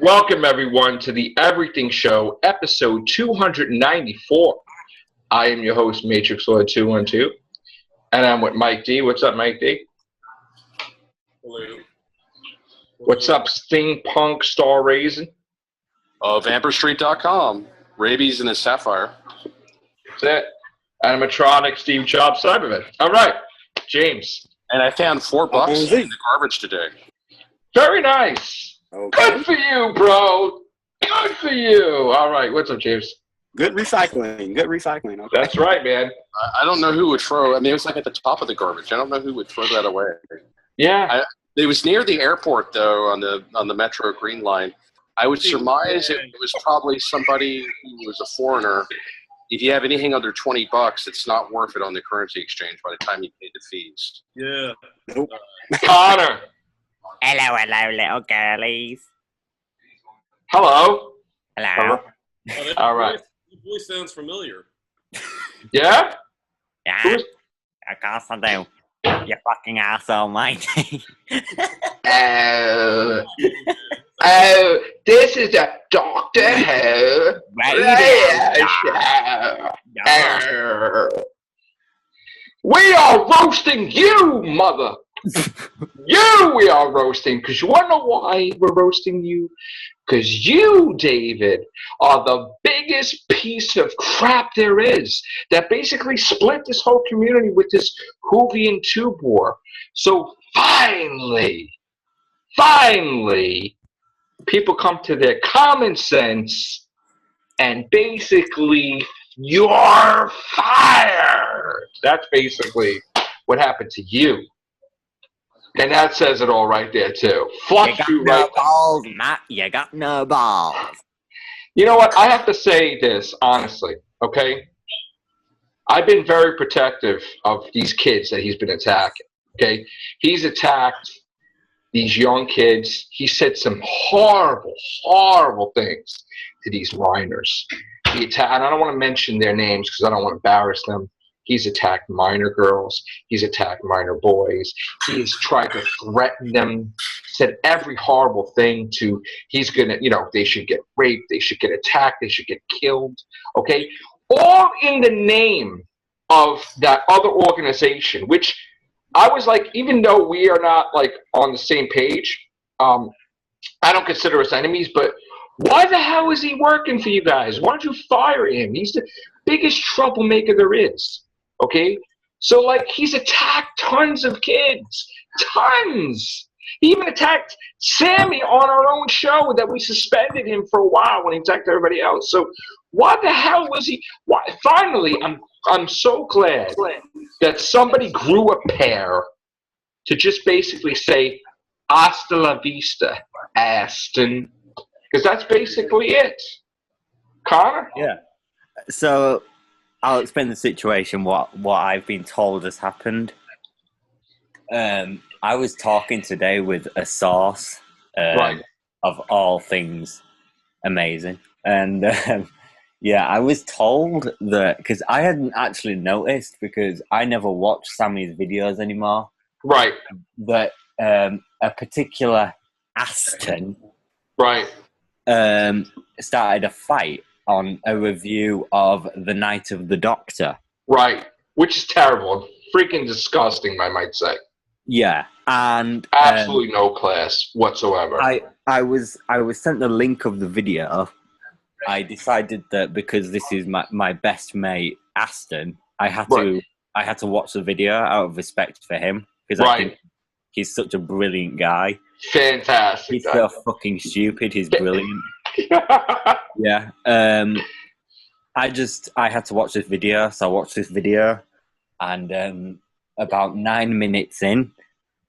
Welcome, everyone, to the Everything Show, episode 294. I am your host, Matrix Lord 212, and I'm with Mike D. What's up, Mike D? Hello. What's up, Steampunk Star Raisin? Vamperstreet.com. Rabies and a sapphire. That's it. Animatronic Steve Jobs Cyberman. All right, James. And I found $4 in the garbage today. Very nice. Okay. Good for you, bro. Good for you. All right, what's up, James? Good recycling. Okay. That's right, man. I don't know who would throw. I mean, it was like at the top of the garbage. I don't know who would throw that away. Yeah. It was near the airport, though, on the Metro Green Line. I would surmise it was probably somebody who was a foreigner. If you have anything under $20, it's not worth it on the currency exchange by the time you pay the fees. Yeah. Nope. Connor. Hello, little girlies. Hello. Hello. Oh, All right. Your voice sounds familiar. Yeah? Yeah, Who's- of course I do. You fucking asshole, mate. Oh, this is a Doctor Who radio show. We are roasting you, mother. We are roasting. Because you want to know why we're roasting you? Because you, David, are the biggest piece of crap there is that basically split this whole community with this Whovian tube war. So finally, people come to their common sense and basically you're fired. That's basically what happened to you. And that says it all right there, too. You got no balls, Matt. You got no balls. You know what? I have to say this, honestly, okay? I've been very protective of these kids that he's been attacking, okay? He's attacked these young kids. He said some horrible, horrible things to these minors. And I don't want to mention their names because I don't want to embarrass them. He's attacked minor girls. He's attacked minor boys. He's tried to threaten them, said every horrible thing to, he's going to, they should get raped, they should get attacked, they should get killed, okay? All in the name of that other organization, which I was like, even though we are not like on the same page, I don't consider us enemies, but why the hell is he working for you guys? Why don't you fire him? He's the biggest troublemaker there is. Okay, so like he's attacked tons of kids, tons. He even attacked Sammy on our own show that we suspended him for a while when he attacked everybody else. So why the hell was he? Why? Finally, I'm so glad that somebody grew a pair to just basically say "Hasta la vista, Aston," because that's basically it. Connor? Yeah. So I'll explain the situation, what I've been told has happened. I was talking today with a source Right. of all things amazing. And I was told that, because I hadn't actually noticed, because I never watch Sammy's videos anymore, Right. that a particular Aston Right. started a fight on a review of The Night of the Doctor. Right. Which is terrible. Freaking disgusting, I might say. Yeah, and Absolutely no class whatsoever. I was sent the link of the video. I decided that because this is my best mate Aston, I had to watch the video out of respect for him, because I think he's such a brilliant guy. Fantastic. He's so fucking stupid. He's brilliant. Yeah. I had to watch this video, so I watched this video, and about 9 minutes in,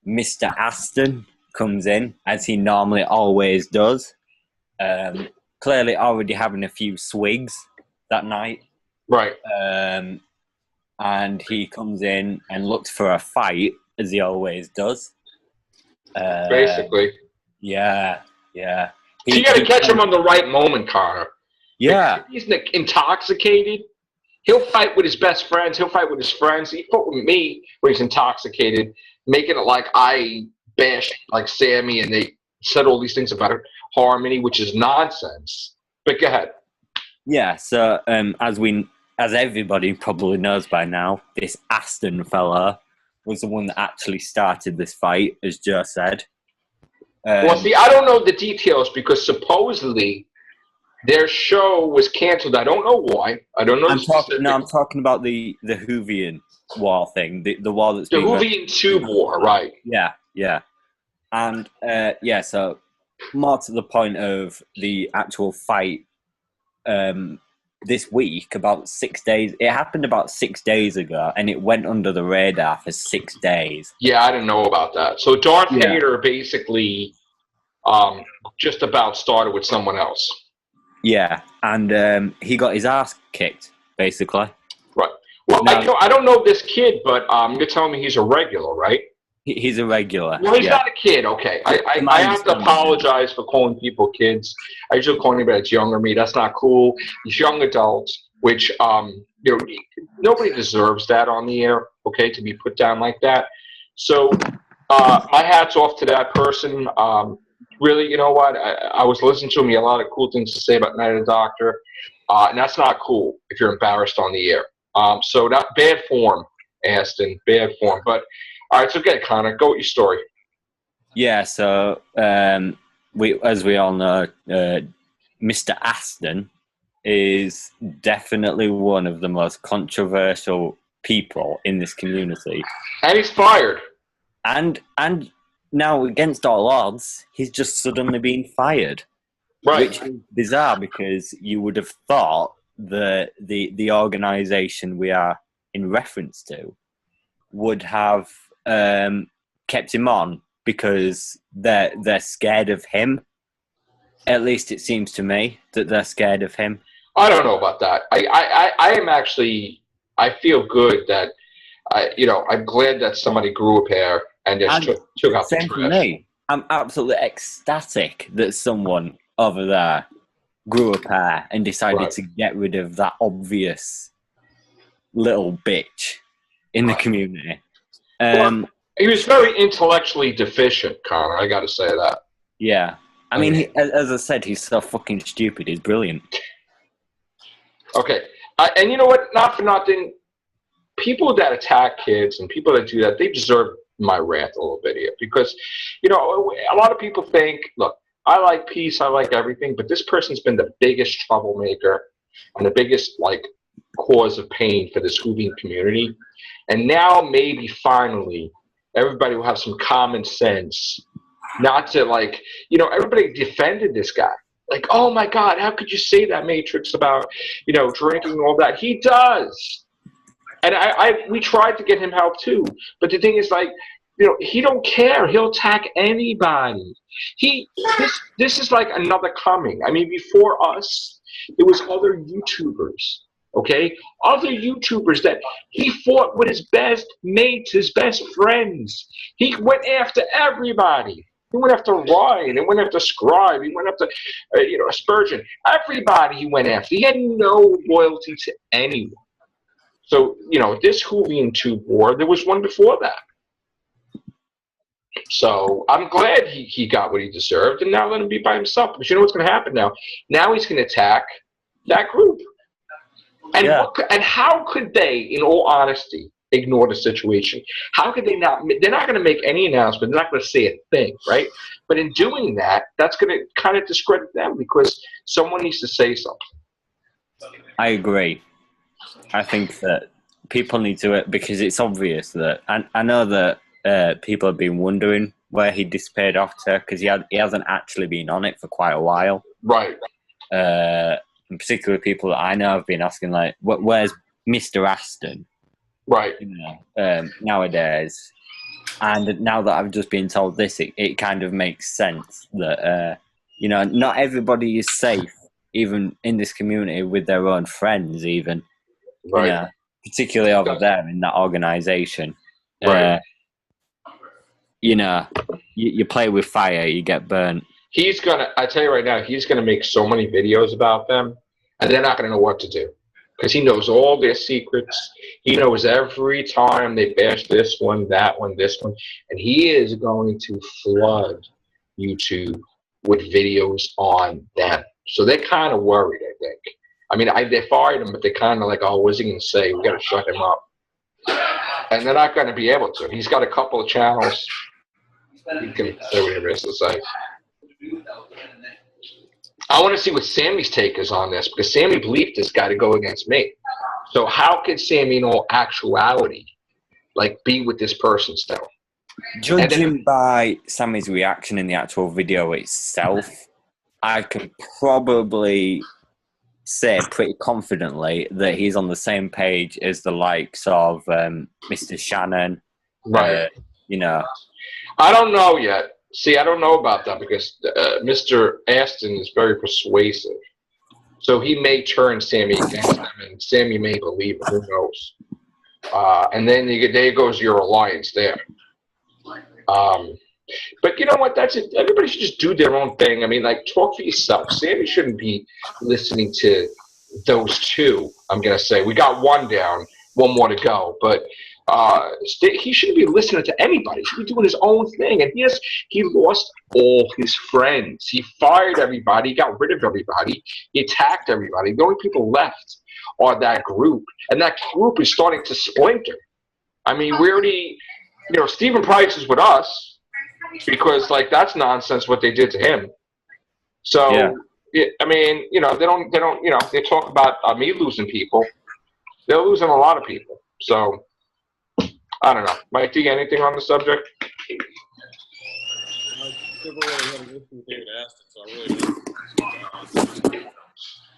Mr. Aston comes in, as he normally always does. Clearly already having a few swigs that night. Right. And he comes in and looks for a fight, as he always does. Basically. Yeah. So you got to catch him on the right moment, Connor. Yeah. If he's intoxicated, he'll fight with his best friends. He'll fight with his friends. He fought with me when he's intoxicated, making it like I bashed like Sammy and said all these things about harmony, which is nonsense. But go ahead. Yeah, so as everybody probably knows by now, this Aston fella was the one that actually started this fight, as Joe said. Well, see, I don't know the details because supposedly their show was canceled. I don't know why. I don't know I'm specifics. talking about the Hoovian war thing, the war that's The been going. Hoovian Tube War, right? Yeah, and so more to the point of the actual fight. This week, about 6 days. It happened about 6 days ago, and it went under the radar for 6 days. Yeah, I didn't know about that. So Darth Vader basically just about started with someone else. Yeah, and he got his ass kicked, basically. Right. Well, now, I don't know this kid, but you're telling me he's a regular, right? He's a regular. Well, he's not a kid. Okay, I have to apologize for calling people kids. I usually call anybody that's younger than me. That's not cool. He's young adults, which nobody deserves that on the air. Okay, to be put down like that. So my hat's off to that person. Really, you know what? I was listening to him. He had a lot of cool things to say about Night of the Doctor, and that's not cool if you're embarrassed on the air. So not bad form, Aston. Bad form, but. All right, so get it, Connor. Go with your story. Yeah, so as we all know, Mr. Aston is definitely one of the most controversial people in this community. And he's fired. And now, against all odds, he's just suddenly been fired. Right. Which is bizarre because you would have thought that the organisation we are in reference to would have kept him on because they're scared of him. At least it seems to me that they're scared of him. I don't know about that. I am actually. I feel good that I'm glad that somebody grew up here and just took out the trash. Same for me. I'm absolutely ecstatic that someone over there grew up here and decided to get rid of that obvious little bitch in the community. He was very intellectually deficient, Connor. I got to say that. Yeah. I mean, as I said, he's so fucking stupid. He's brilliant. Okay. And you know what? Not for nothing. People that attack kids and people that do that, they deserve my wrath a little bit here. Because, a lot of people think, look, I like peace, I like everything, but this person's been the biggest troublemaker and the biggest, cause of pain for this Hoovian community. And now maybe finally everybody will have some common sense not to everybody defended this guy. Like, oh my God, how could you say that, Matrix, about, drinking and all that? He does. And we tried to get him help too. But the thing is he don't care. He'll attack anybody. This is like another coming. I mean, before us, it was other YouTubers. Okay, other YouTubers that he fought with his best mates, his best friends. He went after everybody. He went after Ryan. He went after Scribe. He went after, Spurgeon. Everybody he went after. He had no loyalty to anyone. So, this Hoovian Tube War, there was one before that. So I'm glad he got what he deserved, and now let him be by himself. Because you know what's going to happen now? Now he's going to attack that group. And and how could they, in all honesty, ignore the situation? How could they not? They're not going to make any announcement. They're not going to say a thing, right? But in doing that, that's going to kind of discredit them because someone needs to say something. I agree. I think that people need to, because it's obvious that, and I know that people have been wondering where he disappeared off to because he hasn't actually been on it for quite a while. Right. And particularly people that I know have been asking, where's Mr. Aston? Right. Nowadays. And now that I've just been told this, it kind of makes sense that, not everybody is safe, even in this community, with their own friends, even. Right. Particularly over there in that organisation. Right. You play with fire, you get burnt. I tell you right now, he's going to make so many videos about them, and they're not going to know what to do. Because he knows all their secrets. He knows every time they bash this one, that one, this one. And he is going to flood YouTube with videos on them. So they're kind of worried, I think. I mean, they fired him, but they're kind of like, oh, what's he going to say? We got to shut him up. And they're not going to be able to. He's got a couple of channels. He can say whatever he has to say. I want to see what Sammy's take is on this, because Sammy believed this guy to go against me. So how could Sammy, in all actuality, like, be with this person still? Judging by Sammy's reaction in the actual video itself, I can probably say pretty confidently that he's on the same page as the likes of Mr. Shannon. Right. You know. I don't know yet. See, I don't know about that because Mr. Aston is very persuasive. So he may turn Sammy against him, and Sammy may believe it. Who knows? And then there goes your alliance there. But you know what? That's it. Everybody should just do their own thing. I mean, like, talk for yourself. Sammy shouldn't be listening to those two. I'm gonna say we got one down, one more to go. But he shouldn't be listening to anybody. He should be doing his own thing. And he lost all his friends. He fired everybody. He got rid of everybody. He attacked everybody. The only people left are that group, and that group is starting to splinter. I mean, we already, Stephen Price is with us. Because, like, that's nonsense what they did to him. So, yeah. I mean, they don't, they talk about me losing people. They're losing a lot of people. So, I don't know. Mike, do you get anything on the subject? I never really had a listen to David Aston, so I really don't.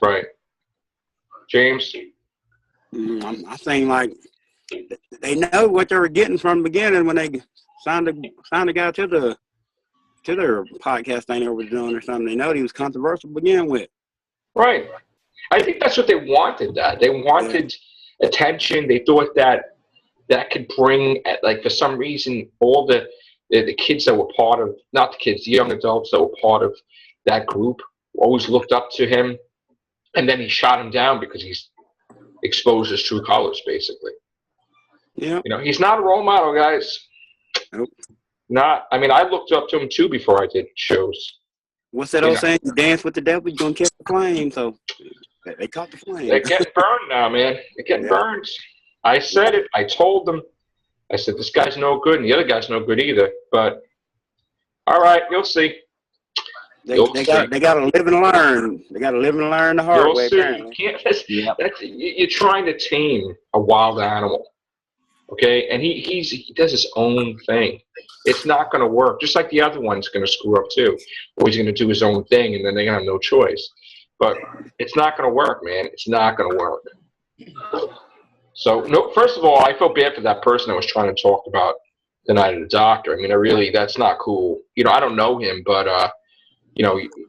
Right. James? I think, like, they know what they were getting from the beginning when they signed the guy to their podcast thing they were doing or something. They know he was controversial to begin with. Right. I think that's what they wanted. They wanted attention. They thought that could bring, like, for some reason, all the kids that were part of, not the kids, the young adults that were part of that group always looked up to him. And then he shot him down because he's exposed his true colors, basically. Yeah. He's not a role model, guys. Nope. I mean, I looked up to him too before I did shows. What's that old saying? You dance with the devil, you're gonna catch the flame. So they caught the flame. They're getting burned now, man. They're getting burned. I said it. I told them. I said, this guy's no good, and the other guy's no good either. But all right, you'll see. They got to live and learn. They got to live and learn the hard way. You're trying to tame a wild animal. Okay, and he does his own thing. It's not going to work. Just like the other one's going to screw up too, or he's going to do his own thing, and then they're going to have no choice. But it's not going to work, man. It's not going to work. So, no. First of all, I feel bad for that person that was trying to talk about the Night of the Doctor. I mean, that's not cool. I don't know him, but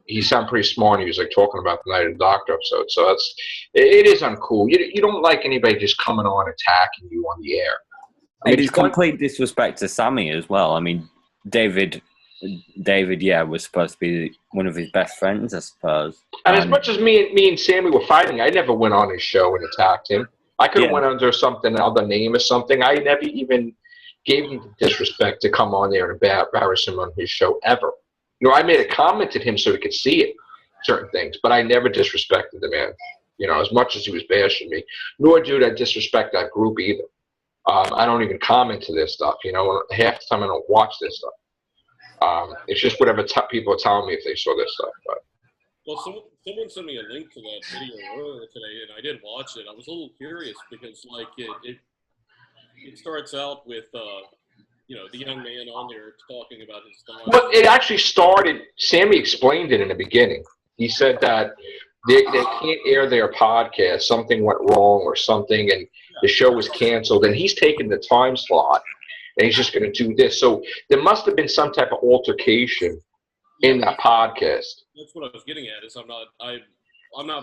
he sounded pretty smart. He was like talking about the Night of the Doctor episode. So it is uncool. You don't like anybody just coming on attacking you on the air. It is complete disrespect to Sammy as well. I mean, David, was supposed to be one of his best friends, I suppose. And as much as me and Sammy were fighting, I never went on his show and attacked him. I could have went under other name or something. I never even gave him the disrespect to come on there and embarrass him on his show ever. I made a comment at him so he could see it, certain things, but I never disrespected the man, as much as he was bashing me. Nor did I disrespect that group either. I don't even comment to this stuff, half the time I don't watch this stuff. It's just whatever people are telling me if they saw this stuff. But. Well, someone sent me a link to that video earlier today, and I did watch it. I was a little curious because, like, it starts out with, the young man on there talking about his thoughts. Well, it actually started, Sammy explained it in the beginning. He said that they can't air their podcast. Something went wrong or something, and the show was canceled. And he's taking the time slot, and he's just going to do this. So there must have been some type of altercation in that podcast. That's what I was getting at. Is I'm not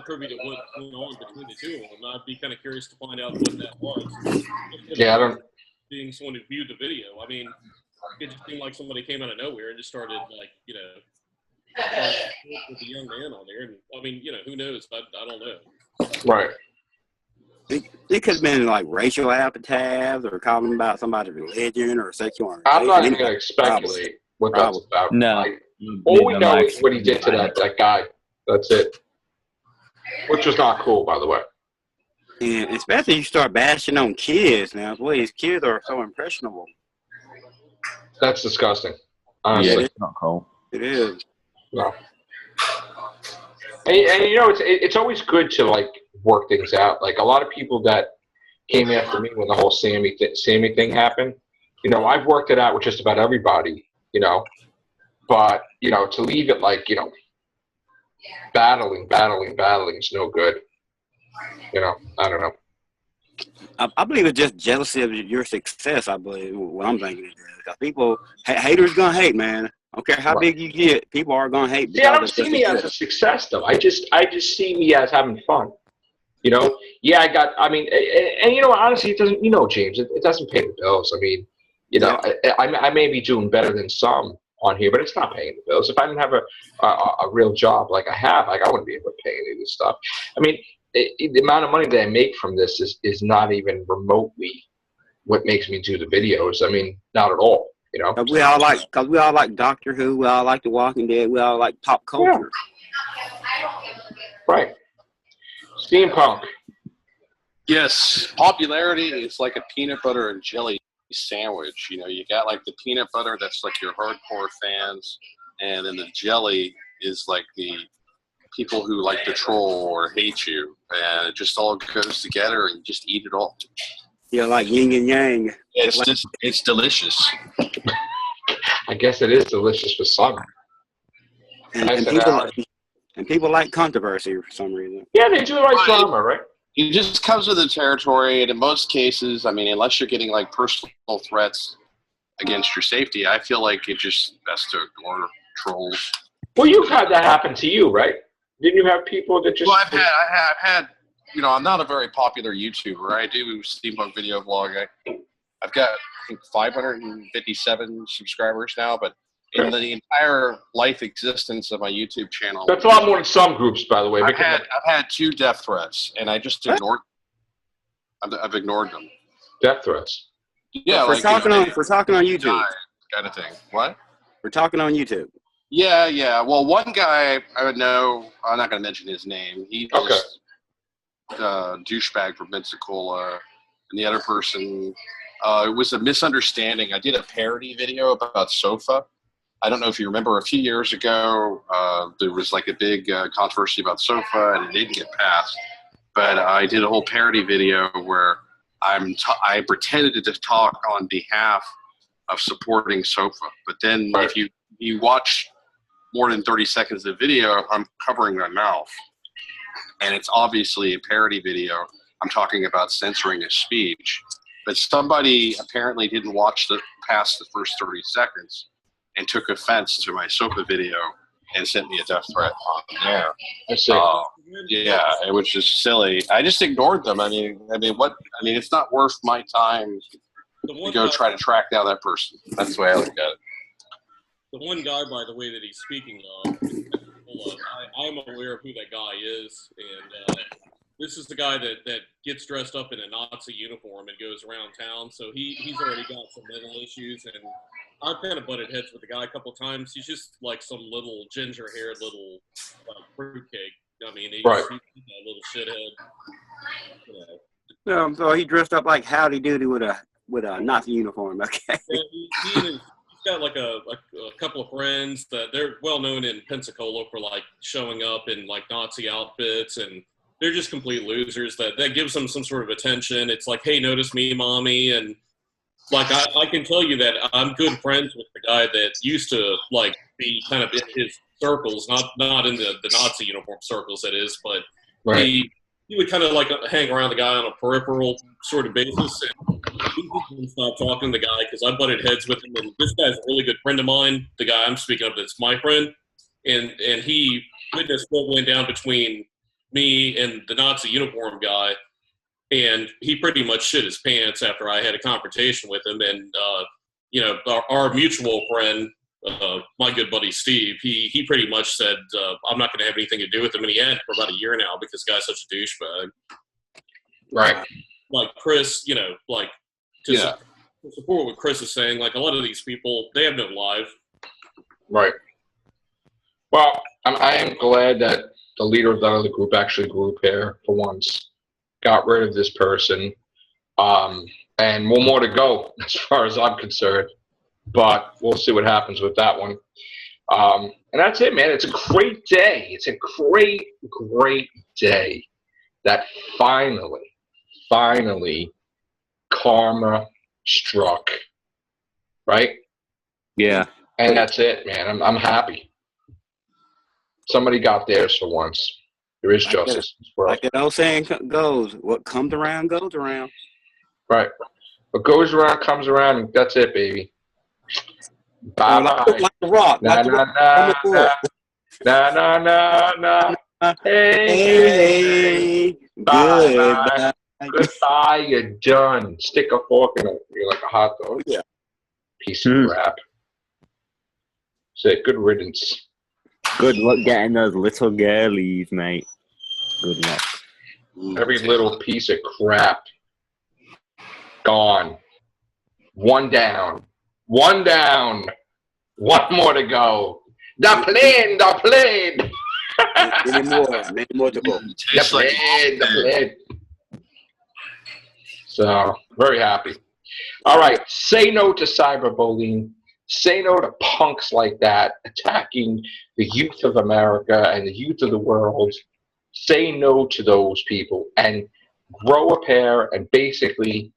privy to what went on between the two of them. I'd be kind of curious to find out what that was. Yeah, I don't. Being someone who viewed the video, I mean, it just seemed like somebody came out of nowhere and just started, like, with the young man on there. And I mean, who knows? I don't know. Right. It could have been like racial epithets or calling about somebody's religion or sexual orientation. I'm not even going to speculate what that's about. No. All we know is what he did to that guy. That's it. Which was not cool, by the way. And especially you start bashing on kids now. Boy, these kids are so impressionable. That's disgusting. Honestly. Yeah, it's not cool. It is. No. And you know, it's always good to like work things out. Like a lot of people that came after me when the whole Sammy thing happened. You know, I've worked it out with just about everybody. You know, but you know, to leave it like battling is no good. You know, I don't know. I believe it's just jealousy of your success. I believe what I'm thinking it is. Because people, haters gonna hate, man. I don't care how big you get, people are gonna hate. See, I don't see me as a success though. I just see me as having fun. You know, yeah, and you know, honestly, it doesn't. You know, James, it doesn't pay the bills. I mean, you know, I may be doing better than some on here, but it's not paying the bills. If I didn't have a real job like I have, like I wouldn't be able to pay any of this stuff. I mean, the amount of money that I make from this is not even remotely what makes me do the videos. I mean, not at all. You know, because we all like Doctor Who, we all like The Walking Dead, we all like pop culture. Yeah. Right. Steampunk. Yes, popularity is like a peanut butter and jelly sandwich. You know, you got like the peanut butter that's like your hardcore fans, and then the jelly is like the people who like to troll or hate you, and it just all goes together and you just eat it all. Yeah, like yin and yang. It's delicious. I guess it is delicious for some. And people like controversy for some reason. Yeah, they do like drama, right? It just comes with the territory, and in most cases, I mean, unless you're getting like personal threats against your safety, I feel like it's just best to ignore trolls. Well, you've had that happen to you, right? Didn't you have people that just? Well, I've had. You know, I'm not a very popular YouTuber. I do steampunk video vlog. I've got, I think, 557 subscribers now, but in the entire life existence of my YouTube channel, that's a lot more than some groups, by the way. I've had 2 death threats, and I just ignored them. I've ignored them. Death threats? Yeah, for talking on YouTube, kind of thing. What? We're talking on YouTube. Yeah. Well, one guy I would know. I'm not going to mention his name. He just douchebag from Pensacola, and the other person. It was a misunderstanding. I did a parody video about Sofa. I don't know if you remember, a few years ago, there was like a big controversy about Sofa, and it didn't get passed. But I did a whole parody video where I pretended to talk on behalf of supporting Sofa. But then if you watch more than 30 seconds of the video, I'm covering my mouth. And it's obviously a parody video. I'm talking about censoring his speech. But somebody apparently didn't watch past the first 30 seconds and took offense to my Sofa video and sent me a death threat on there. Yeah, it was just silly. I just ignored them. I mean, it's not worth my time to go try to track down that person. That's the way I look at it. The one guy, by the way, that he's speaking of, I'm aware of who that guy is, and this is the guy that gets dressed up in a Nazi uniform and goes around town. So he's already got some mental issues, and I've kind of butted heads with the guy a couple of times. He's just like some little ginger-haired little fruitcake. I mean, he's a little shithead. You know. So he dressed up like Howdy Doody with a Nazi uniform. Okay. Yeah, he's got like a couple of friends that they're well known in Pensacola for like showing up in like Nazi outfits, and they're just complete losers. That gives them some sort of attention. It's like, hey, notice me, mommy, and like I can tell you that I'm good friends with the guy that used to like be kind of in his circles, not in the Nazi uniform circles, that is, but he would kind of like hang around the guy on a peripheral sort of basis, and he didn't stop talking to the guy because I butted heads with him. And this guy's a really good friend of mine, the guy I'm speaking of that's my friend, and he witnessed what went down between me and the Nazi uniform guy, and he pretty much shit his pants after I had a confrontation with him. And you know, our mutual friend, my good buddy Steve, he pretty much said, I'm not going to have anything to do with him, and he had for about a year now because the guy's such a douchebag. Right. Like Chris, you know, like to support what Chris is saying, like a lot of these people, they have no life. Right. Well, I am glad that the leader of that other group actually grew a pair for once, got rid of this person, and one more to go as far as I'm concerned. But we'll see what happens with that one. And that's it, man. It's a great day. It's a great, great day that finally, karma struck, right? Yeah. And that's it, man. I'm happy. Somebody got theirs for once. There is justice in this world. Like that old saying goes, what comes around goes around. Right. What goes around comes around, and that's it, baby. Bye bye. Like the rock. Nah, Like the nah, rock. nah, nah, nah, nah, nah. Hey. Goodbye. Goodbye. You're done. Stick a fork in it. You're like a hot dog. Yeah. Piece of crap. Say good riddance. Good luck getting those little girlies, mate. Good luck. Every little piece of crap. Gone. One down. One down. One more to go. The plane. Many more to go. The plane. So, very happy. All right. Say no to cyberbullying. Say no to punks like that attacking the youth of America and the youth of the world. Say no to those people and grow a pair, and basically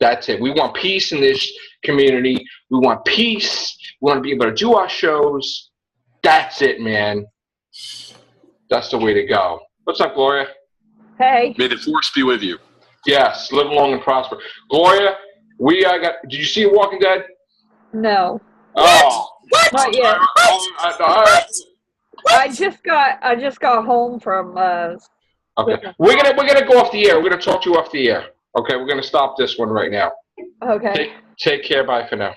that's it. We want peace in this community. We want peace. We want to be able to do our shows. That's it, man. That's the way to go. What's up, Gloria? Hey. May the force be with you. Yes, live long and prosper. Gloria, we got. Did you see Walking Dead? No. Oh, Not yet. I just got home from okay. We're gonna go off the air. We're gonna talk to you off the air. Okay, we're gonna stop this one right now. okay. Take care. Bye for now.